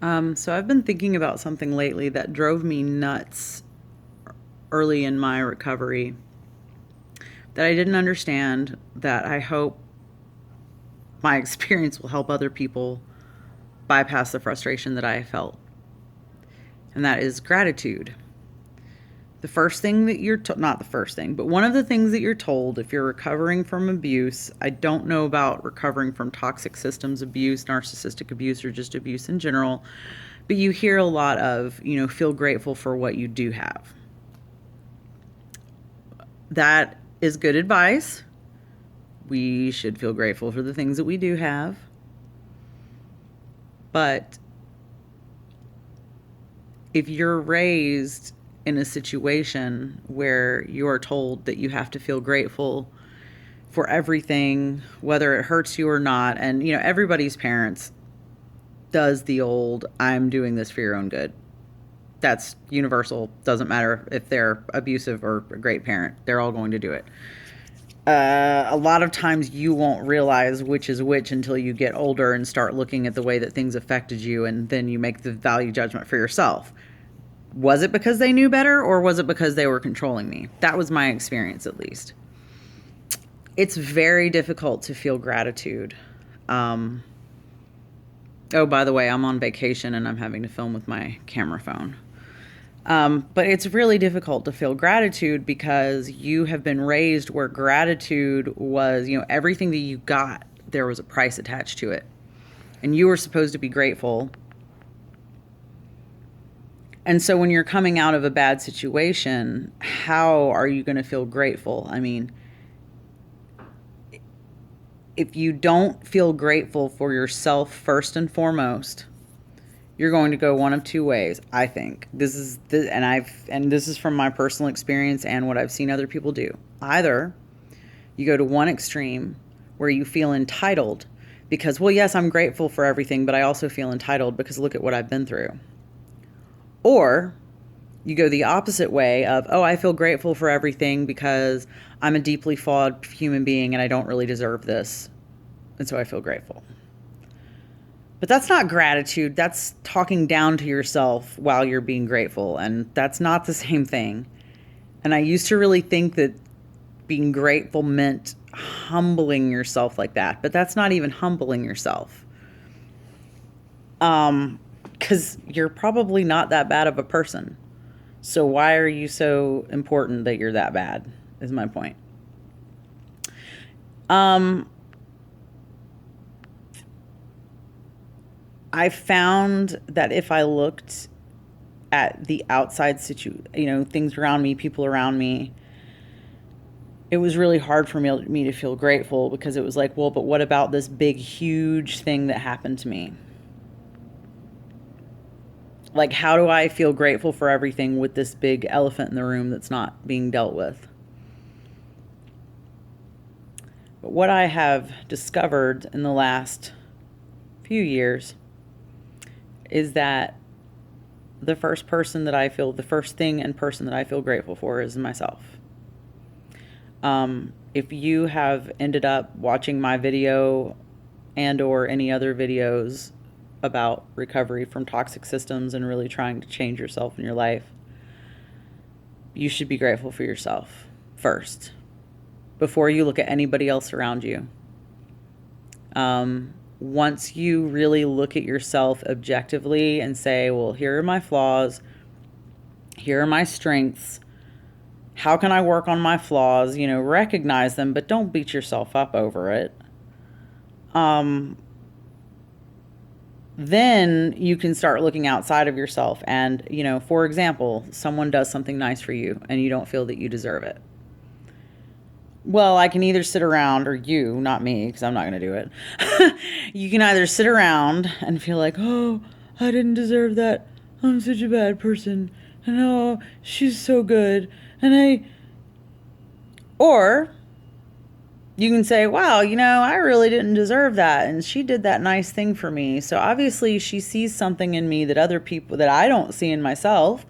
So I've been thinking about something lately that drove me nuts early in my recovery that I didn't understand, that I hope my experience will help other people bypass the frustration that I felt. And that is gratitude. The first thing that not the first thing, but one of the things that you're told if you're recovering from abuse, I don't know about recovering from toxic systems abuse, narcissistic abuse, or just abuse in general, but you hear a lot of, feel grateful for what you do have. That is good advice. We should feel grateful for the things that we do have. But if you're raised in a situation where you're told that you have to feel grateful for everything, whether it hurts you or not, and everybody's parents does the old "I'm doing this for your own good." That's universal. Doesn't matter if they're abusive or a great parent, they're all going to do it. A lot of times you won't realize which is which until you get older and start looking at the way that things affected you, and then you make the value judgment for yourself. Was it because they knew better, or was it because they were controlling me? That was my experience, at least. It's very difficult to feel gratitude. Oh, by the way, I'm on vacation and I'm having to film with my camera phone. But it's really difficult to feel gratitude because you have been raised where gratitude was, everything that you got, there was a price attached to it. And you were supposed to be grateful. And so when you're coming out of a bad situation, how are you going to feel grateful? I mean, if you don't feel grateful for yourself first and foremost, you're going to go one of two ways, I think. This is from my personal experience and what I've seen other people do. Either you go to one extreme where you feel entitled because, well, yes, I'm grateful for everything, but I also feel entitled because look at what I've been through. Or you go the opposite way of, oh, I feel grateful for everything because I'm a deeply flawed human being and I don't really deserve this. And so I feel grateful. But that's not gratitude. That's talking down to yourself while you're being grateful. And that's not the same thing. And I used to really think that being grateful meant humbling yourself like that. But that's not even humbling yourself. Because you're probably not that bad of a person. So why are you so important that you're that bad, is my point. I found that if I looked at the outside things around me, people around me, it was really hard for me to feel grateful because it was like, well, but what about this big, huge thing that happened to me? Like, how do I feel grateful for everything with this big elephant in the room that's not being dealt with? But what I have discovered in the last few years is that the first thing and person that I feel grateful for is myself. If you have ended up watching my video and or any other videos about recovery from toxic systems and really trying to change yourself in your life, you should be grateful for yourself first before you look at anybody else around you. Once you really look at yourself objectively and say, well, here are my flaws, here are my strengths, how can I work on my flaws? Recognize them, but don't beat yourself up over it. Then you can start looking outside of yourself and, for example, someone does something nice for you and you don't feel that you deserve it. Well, I can either sit around, or you, not me, because I'm not going to do it. You can either sit around and feel like, oh, I didn't deserve that. I'm such a bad person. And oh, she's so good. Or you can say, wow, I really didn't deserve that. And she did that nice thing for me. So obviously she sees something in me that other people, that I don't see in myself.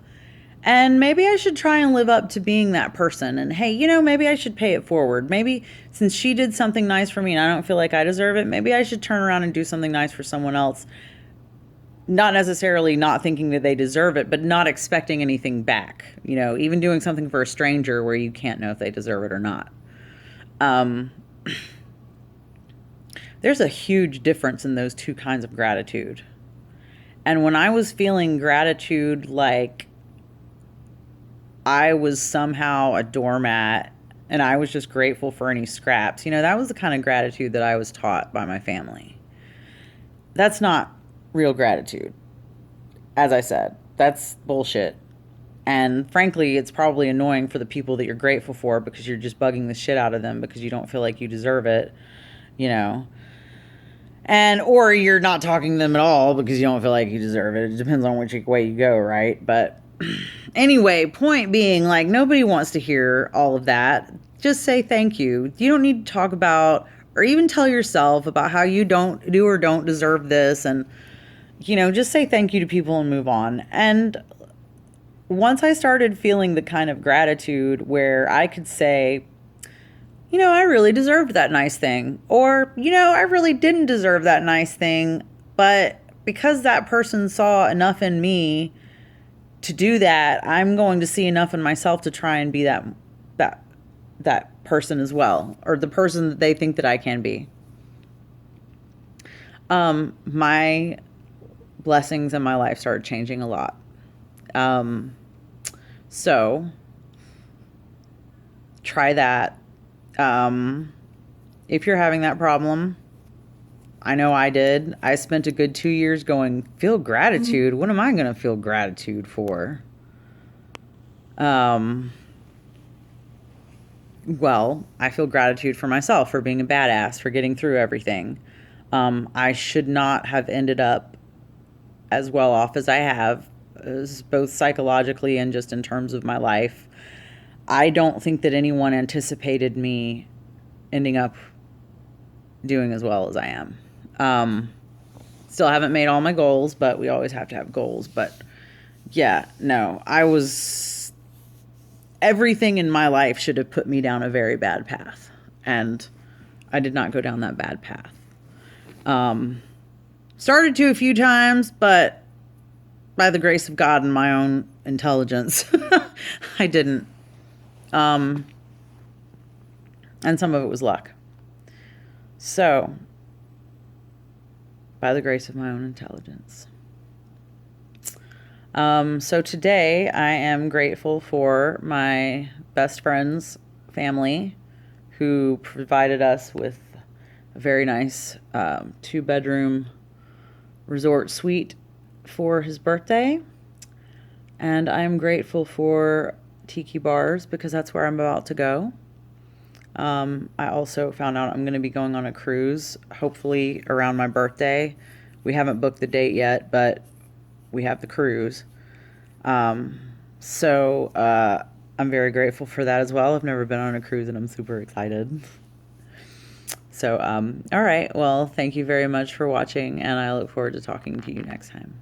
And maybe I should try and live up to being that person. And hey, maybe I should pay it forward. Maybe since she did something nice for me and I don't feel like I deserve it, maybe I should turn around and do something nice for someone else. not necessarily not thinking that they deserve it, but not expecting anything back. You know, even doing something for a stranger where you can't know if they deserve it or not. Um, there's a huge difference in those two kinds of gratitude. And when I was feeling gratitude like I was somehow a doormat and I was just grateful for any scraps, you know, that was the kind of gratitude that I was taught by my family. That's not real gratitude. As I said, that's bullshit. And frankly, it's probably annoying for the people that you're grateful for because you're just bugging the shit out of them because you don't feel like you deserve it, you know. And or you're not talking to them at all because you don't feel like you deserve it. It depends on which way you go, right? But anyway, point being, like, nobody wants to hear all of that. Just say thank you. You don't need to talk about or even tell yourself about how you don't do or don't deserve this. And, you know, just say thank you to people and move on. And once I started feeling the kind of gratitude where I could say, you know, I really deserved that nice thing. Or, you know, I really didn't deserve that nice thing. But because that person saw enough in me to do that, I'm going to see enough in myself to try and be that person as well. Or the person that they think that I can be. My blessings in my life started changing a lot. So try that. If you're having that problem, I know I did. I spent a good 2 years going, feel gratitude. What am I going to feel gratitude for? Well, I feel gratitude for myself, for being a badass, for getting through everything. I should not have ended up as well off as I have, both psychologically and just in terms of my life. I don't think that anyone anticipated me ending up doing as well as I am. Still haven't made all my goals, but we always have to have goals. But yeah, no, everything in my life should have put me down a very bad path. And I did not go down that bad path. Started to a few times, but by the grace of God and my own intelligence, I didn't. And some of it was luck. So, by the grace of my own intelligence. So today I am grateful for my best friend's family who provided us with a very nice 2-bedroom resort suite for his birthday. And I am grateful for Tiki Bars because that's where I'm about to go. I also found out I'm going to be going on a cruise, hopefully around my birthday. We haven't booked the date yet, but we have the cruise. So I'm very grateful for that as well. I've never been on a cruise and I'm super excited. So, all right. Well, thank you very much for watching and I look forward to talking to you next time.